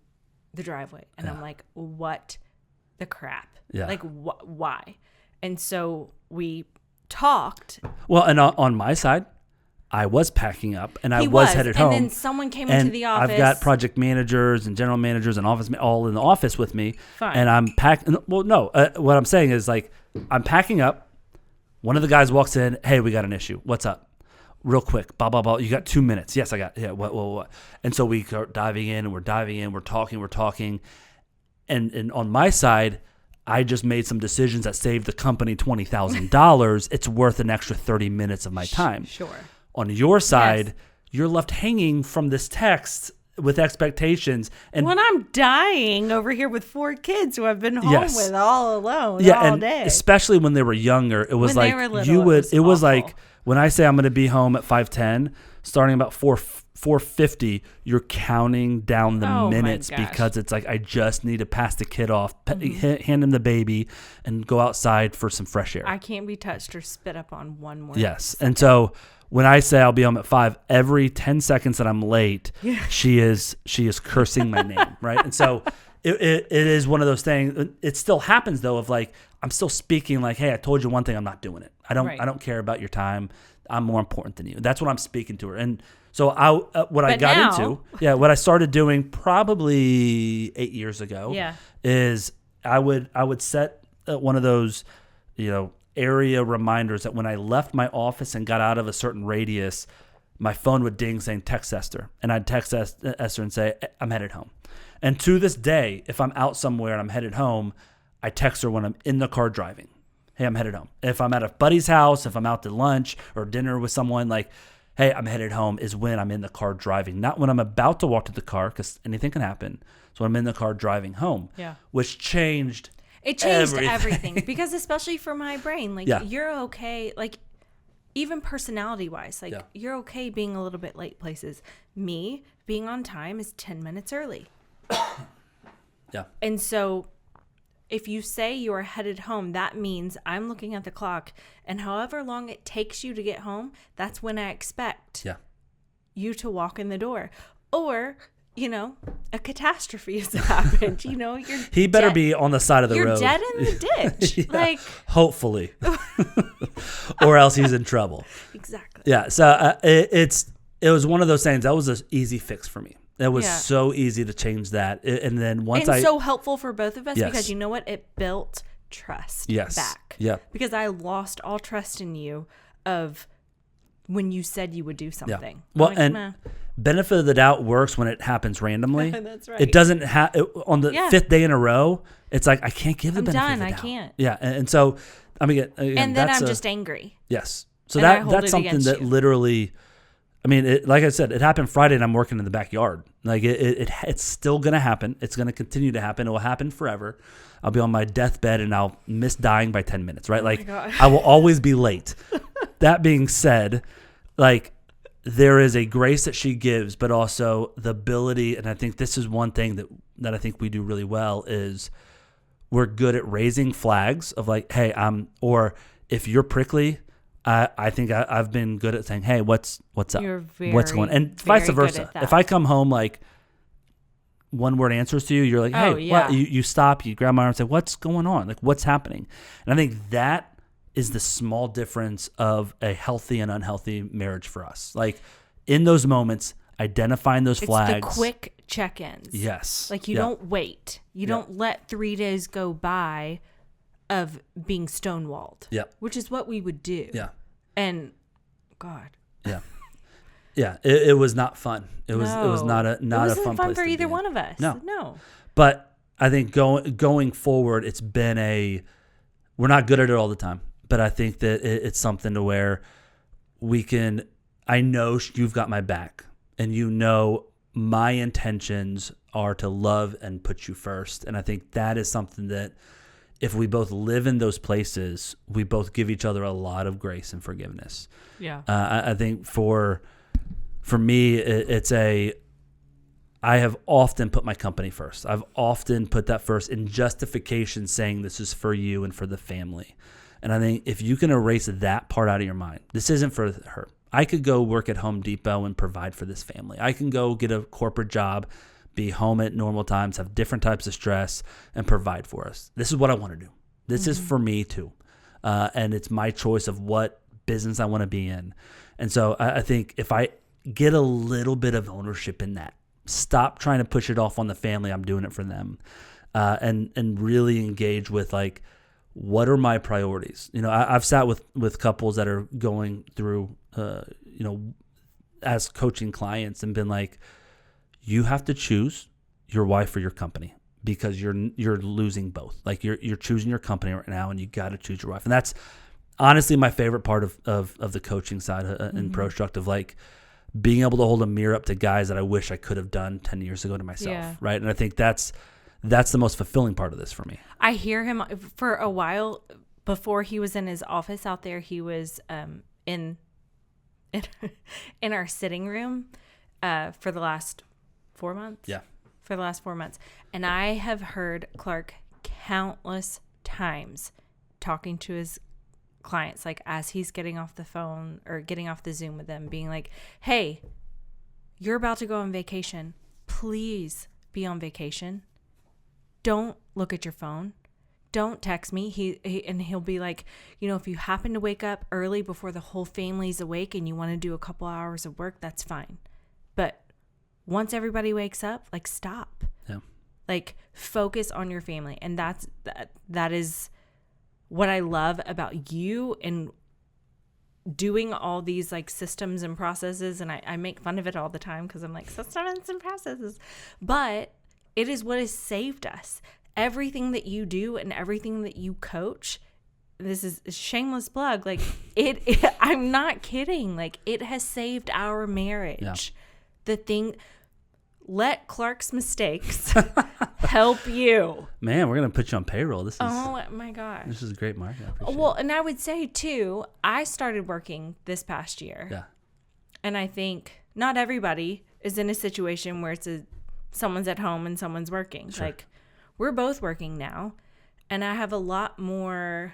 Speaker 3: the driveway. And I'm like, what the crap?
Speaker 2: Yeah.
Speaker 3: Like, why? And so we talked.
Speaker 2: Well, and on my side, I was packing up and I was headed home.
Speaker 3: And then someone came into the office.
Speaker 2: I've got project managers and general managers and office all in the office with me.
Speaker 3: Fine.
Speaker 2: And I'm packing. Well, no, what I'm saying is like, I'm packing up. One of the guys walks in. Hey, we got an issue. What's up? Real quick. Blah, blah, blah. You got 2 minutes. Yes, I got. Yeah. What? And so we start diving in and we're diving in. We're talking. And on my side, I just made some decisions that saved the company $20,000. It's worth an extra 30 minutes of my time.
Speaker 3: Sure.
Speaker 2: On your side, you're left hanging from this text with expectations. And
Speaker 3: when I'm dying over here with 4 kids who I've been home with all alone all day.
Speaker 2: Especially when they were younger, it was like it was like when I say I'm going to be home at 5:10, starting about 4:50, you're counting down the minutes because it's like I just need to pass the kid off, hand him the baby, and go outside for some fresh air.
Speaker 3: I can't be touched or spit up on one more.
Speaker 2: Yes,
Speaker 3: second.
Speaker 2: and so when I say I'll be home at 5, every 10 seconds that I'm late, she is cursing my name, right? And so it is one of those things. It still happens though, of like I'm still speaking like, hey, I told you one thing, I'm not doing it. I don't care about your time. I'm more important than you. That's what I'm speaking to her. And so what I started doing probably 8 years ago is I would set one of those, area reminders that when I left my office and got out of a certain radius, my phone would ding saying text Esther. And I'd text Esther and say, I'm headed home. And to this day, if I'm out somewhere and I'm headed home, I text her when I'm in the car driving. Hey, I'm headed home. If I'm at a buddy's house, if I'm out to lunch or dinner with someone, like, hey, I'm headed home is when I'm in the car driving. Not when I'm about to walk to the car because anything can happen. So I'm in the car driving home, which changed
Speaker 3: It changed everything because especially for my brain, like you're okay, like even personality wise, like you're okay being a little bit late places. Me being on time is 10 minutes early. And so if you say you are headed home, that means I'm looking at the clock and however long it takes you to get home, that's when I expect you to walk in the door. Or a catastrophe has happened.
Speaker 2: He better be on the side of the road.
Speaker 3: You're dead in the ditch. Like
Speaker 2: hopefully, or else he's in trouble.
Speaker 3: Exactly.
Speaker 2: Yeah. So it was one of those things that was an easy fix for me. It was so easy to change that, and then so helpful for both of us
Speaker 3: because you know what? It built trust back.
Speaker 2: Yeah.
Speaker 3: Because I lost all trust in you of when you said you would do something.
Speaker 2: Yeah. Well, and benefit of the doubt works when it happens randomly.
Speaker 3: That's right.
Speaker 2: It doesn't on the 5th day in a row. It's like I can't give the benefit of the doubt.
Speaker 3: I can't.
Speaker 2: Yeah, and so I mean, again,
Speaker 3: and then I'm just angry.
Speaker 2: Yes. So that's something that literally. I mean, like I said, it happened Friday, and I'm working in the backyard. Like it's still gonna happen. It's gonna continue to happen. It will happen forever. I'll be on my deathbed, and I'll miss dying by 10 minutes. Right? Like I will always be late. That being said, like there is a grace that she gives, but also the ability, and I think this is one thing that I think we do really well is we're good at raising flags of like, hey, or if you're prickly, I think I've been good at saying, hey, what's up?
Speaker 3: You're
Speaker 2: What's going on? And vice
Speaker 3: very good
Speaker 2: versa.
Speaker 3: at that.
Speaker 2: If I come home like one word answers to you, you're like, hey,
Speaker 3: Oh, yeah.
Speaker 2: what? You stop, you grab my arm and say, what's going on? Like, what's happening? And I think that is the small difference of a healthy and unhealthy marriage for us. Like in those moments, identifying those flags.
Speaker 3: It's the quick check-ins.
Speaker 2: Yes.
Speaker 3: Like you don't wait. You don't let 3 days go by of being stonewalled.
Speaker 2: Yeah.
Speaker 3: Which is what we would do.
Speaker 2: Yeah.
Speaker 3: And God.
Speaker 2: Yeah. Yeah. It was not fun. It was not a fun place.
Speaker 3: It wasn't fun for either one of us. No.
Speaker 2: But I think going forward, it's been we're not good at it all the time, but I think that it's something to where I know you've got my back, and you know my intentions are to love and put you first. And I think that is something that if we both live in those places, we both give each other a lot of grace and forgiveness.
Speaker 3: Yeah.
Speaker 2: I think for me, I have often put my company first. I've often put that first in justification, saying this is for you and for the family. And I think if you can erase that part out of your mind, this isn't for her. I could go work at Home Depot and provide for this family. I can go get a corporate job, be home at normal times, have different types of stress, and provide for us. This is what I want to do. This is for me too. And it's my choice of what business I want to be in. And so I think if I get a little bit of ownership in that, stop trying to push it off on the family, I'm doing it for them, and really engage with like, what are my priorities? I've sat with couples that are going through, as coaching clients and been like, you have to choose your wife or your company because you're losing both. Like you're choosing your company right now, and you got to choose your wife. And that's honestly my favorite part of the coaching side in ProStruct, of like being able to hold a mirror up to guys that I wish I could have done 10 years ago to myself.
Speaker 3: Yeah. Right.
Speaker 2: And I think that's the most fulfilling part of this for me.
Speaker 3: I hear him for a while before he was in his office out there. He was in our sitting room for the last 4 months.
Speaker 2: Yeah.
Speaker 3: For the last 4 months. And I have heard Clark countless times talking to his clients, like as he's getting off the phone or getting off the Zoom with them, being like, hey, you're about to go on vacation. Please be on vacation. Don't look at your phone. Don't text me. He'll be like, if you happen to wake up early before the whole family's awake and you want to do a couple hours of work, that's fine. But once everybody wakes up, like stop.
Speaker 2: Yeah.
Speaker 3: Like focus on your family. And that is what I love about you and doing all these like systems and processes. And I make fun of it all the time because I'm like, systems and processes. But it is what has saved us. Everything that you do and everything that you coach, this is a shameless plug. Like I'm not kidding. Like it has saved our marriage. Yeah. Let Clark's mistakes help you.
Speaker 2: Man, we're going to put you on payroll.
Speaker 3: Oh my gosh.
Speaker 2: This is a great market. I appreciate
Speaker 3: Well,
Speaker 2: it.
Speaker 3: and I would say too, I started working this past year.
Speaker 2: Yeah.
Speaker 3: And I think not everybody is in a situation where someone's at home and someone's working.
Speaker 2: Sure.
Speaker 3: Like we're both working now, and I have a lot more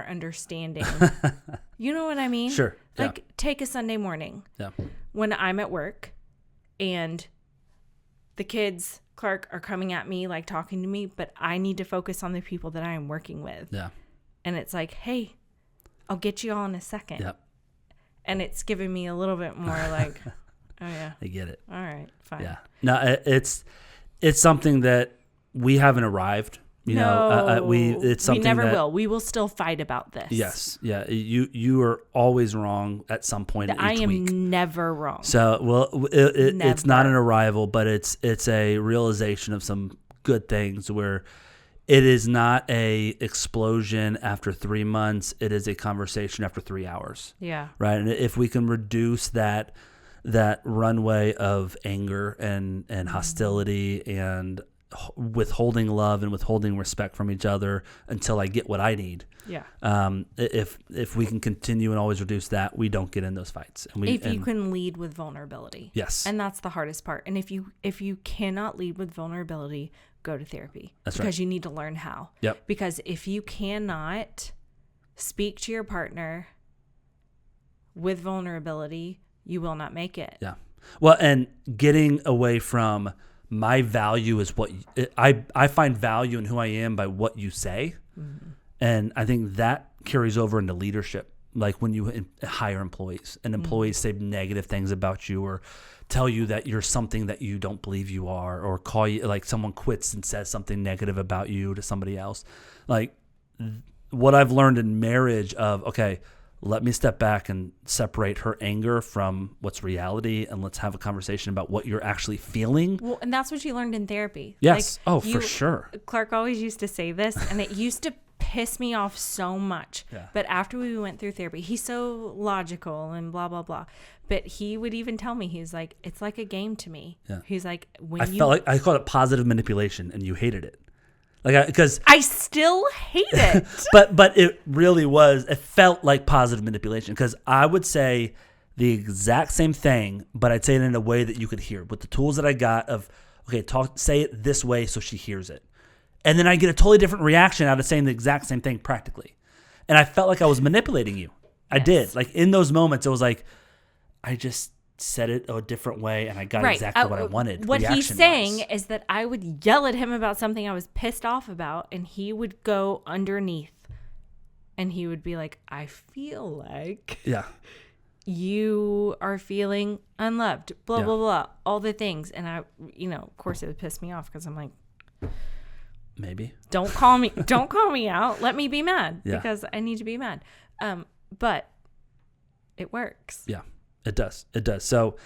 Speaker 3: understanding. You know what I mean?
Speaker 2: Sure. Yeah.
Speaker 3: Like take a Sunday morning.
Speaker 2: Yeah.
Speaker 3: When I'm at work and the kids, Clark, are coming at me, like talking to me, but I need to focus on the people that I am working with.
Speaker 2: Yeah.
Speaker 3: And it's like, hey, I'll get you all in a second.
Speaker 2: Yep.
Speaker 3: And it's giving me a little bit more like, oh yeah,
Speaker 2: I get it.
Speaker 3: all right, fine.
Speaker 2: Yeah. No, it's something that we haven't arrived. It's something
Speaker 3: we never will. We will still fight about this.
Speaker 2: Yes. Yeah. You are always wrong at some point
Speaker 3: I
Speaker 2: each
Speaker 3: am
Speaker 2: week.
Speaker 3: never wrong.
Speaker 2: So, it's not an
Speaker 3: Never.
Speaker 2: arrival, but it's a realization of some good things where it is not a explosion after 3 months. It is a conversation after 3 hours.
Speaker 3: Yeah.
Speaker 2: Right. And if we can reduce that runway of anger and hostility and withholding love and withholding respect from each other until I get what I need.
Speaker 3: Yeah.
Speaker 2: If we can continue and always reduce that, we don't get in those fights. And
Speaker 3: if you can lead with vulnerability.
Speaker 2: Yes.
Speaker 3: And that's the hardest part. And if you cannot lead with vulnerability, go to therapy.
Speaker 2: That's
Speaker 3: because
Speaker 2: right.
Speaker 3: you need to learn how.
Speaker 2: Yep.
Speaker 3: Because if you cannot speak to your partner with vulnerability, you will not make it.
Speaker 2: Yeah. Well, and getting away from my value is what I find value in who I am by what you say. Mm-hmm. And I think that carries over into leadership. Like when you hire employees and employees say negative things about you or tell you that you're something that you don't believe you are, or call you, like someone quits and says something negative about you to somebody else. Like what I've learned in marriage of, okay, let me step back and separate her anger from what's reality, and let's have a conversation about what you're actually feeling.
Speaker 3: Well, and that's what you learned in therapy.
Speaker 2: Yes. For sure.
Speaker 3: Clark always used to say this, and it used to piss me off so much.
Speaker 2: Yeah.
Speaker 3: But after we went through therapy, he's so logical and blah, blah, blah. But he would even tell me, he's like, it's like a game to me.
Speaker 2: Yeah.
Speaker 3: He's like,
Speaker 2: felt like I called it positive manipulation, and you hated it. Like, because
Speaker 3: I still hate it.
Speaker 2: but it really was. It felt like positive manipulation, because I would say the exact same thing, but I'd say it in a way that you could hear with the tools that I got of, okay, say it this way so she hears it, and then I get a totally different reaction out of saying the exact same thing practically, and I felt like I was manipulating you. I did. Like in those moments, it was like I just said it a different way, and I got exactly what I wanted.
Speaker 3: What he's saying is that I would yell at him about something I was pissed off about, and he would go underneath and he would be like, I feel like you are feeling unloved, blah, blah, blah, all the things. And I, of course it would piss me off, because I'm like,
Speaker 2: maybe
Speaker 3: don't call me out. Let me be mad, because I need to be mad. But it works.
Speaker 2: Yeah. It does. So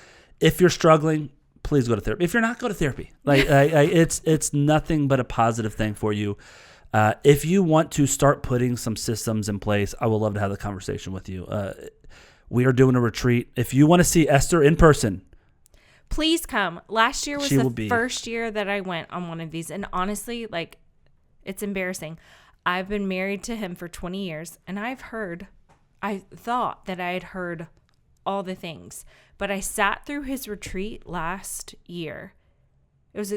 Speaker 2: if you're struggling, please go to therapy. If you're not, go to therapy. Like it's nothing but a positive thing for you. If you want to start putting some systems in place, I would love to have the conversation with you. We are doing a retreat. If you want to see Esther in person,
Speaker 3: please come. Last year was the first year that I went on one of these. And honestly, like, it's embarrassing. I've been married to him for 20 years, and I thought that I had heard all the things, but I sat through his retreat last year. It was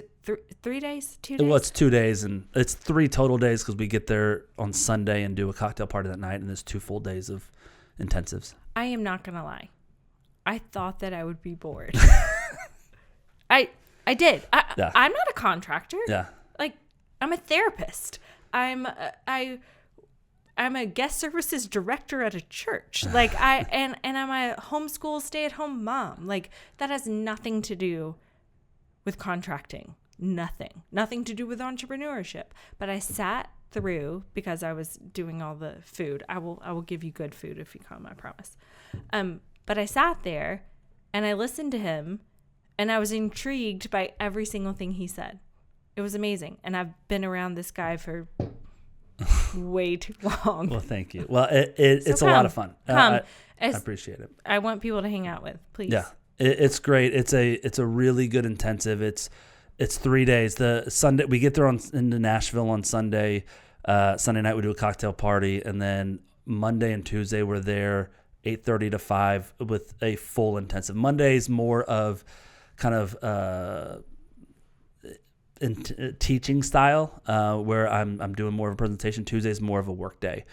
Speaker 3: 3 days, 2 days?
Speaker 2: Well, it's 2 days, and it's 3 total days, because we get there on Sunday and do a cocktail party that night, and there's 2 full days of intensives.
Speaker 3: I am not gonna lie, I thought that I would be bored. I did. I'm not a contractor.
Speaker 2: Yeah.
Speaker 3: Like, I'm a therapist. I'm a guest services director at a church. Like, and I'm a homeschool stay-at-home mom. Like, that has nothing to do with contracting. Nothing to do with entrepreneurship. But I sat through, because I was doing all the food. I will give you good food if you come, I promise. But I sat there and I listened to him, and I was intrigued by every single thing he said. It was amazing. And I've been around this guy for way too long.
Speaker 2: Well, thank you. Well, it's a lot of fun. I appreciate it.
Speaker 3: I want people to hang out with, please.
Speaker 2: Yeah, it's great. It's a really good intensive. It's 3 days. The Sunday we get there into Nashville on Sunday. Sunday night we do a cocktail party, and then Monday and Tuesday we're there 8:30 to 5 with a full intensive. Monday's more of kind of teaching style, where I'm doing more of a presentation. Tuesday's more of a work day.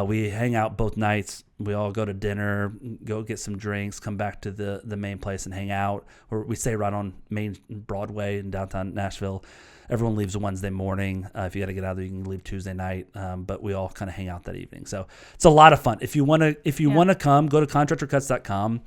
Speaker 2: We hang out both nights. We all go to dinner, go get some drinks, come back to the main place and hang out. Or we stay right on Main Broadway in downtown Nashville. Everyone leaves Wednesday morning. If you got to get out there, you can leave Tuesday night. But we all kind of hang out that evening. So it's a lot of fun. If you want to come, go to contractorcuts.com.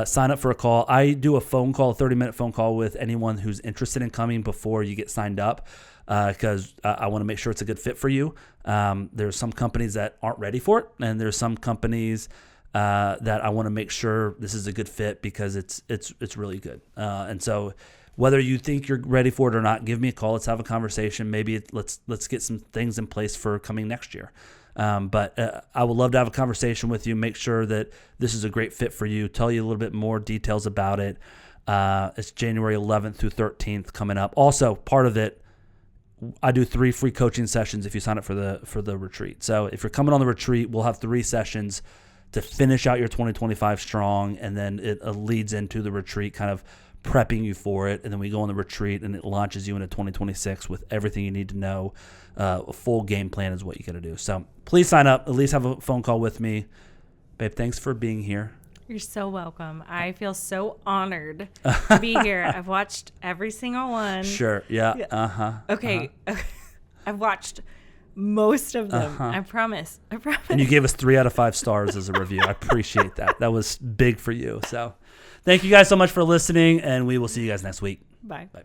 Speaker 2: Sign up for a call. I do a 30-minute phone call with anyone who's interested in coming before you get signed up, because I want to make sure it's a good fit for you. There's some companies that aren't ready for it, and there's some companies that I want to make sure this is a good fit, because it's really good. And so whether you think you're ready for it or not, give me a call. Let's have a conversation. Maybe let's get some things in place for coming next year. But I would love to have a conversation with you, make sure that this is a great fit for you, tell you a little bit more details about it. It's January 11th through 13th coming up. Also, part of it, I do 3 free coaching sessions if you sign up for the retreat. So if you're coming on the retreat, we'll have 3 sessions to finish out your 2025 strong, and then it leads into the retreat, kind of prepping you for it. And then we go on the retreat, and it launches you into 2026 with everything you need to know. A full game plan is what you got to do. So please sign up. At least have a phone call with me. Babe, thanks for being here.
Speaker 3: You're so welcome. I feel so honored to be here. I've watched every single one.
Speaker 2: Sure. Yeah.
Speaker 3: Okay. I've watched most of them. I promise.
Speaker 2: And you gave us 3 out of 5 stars as a review. I appreciate that. That was big for you. So thank you guys so much for listening, and we will see you guys next week.
Speaker 3: Bye.
Speaker 2: Bye.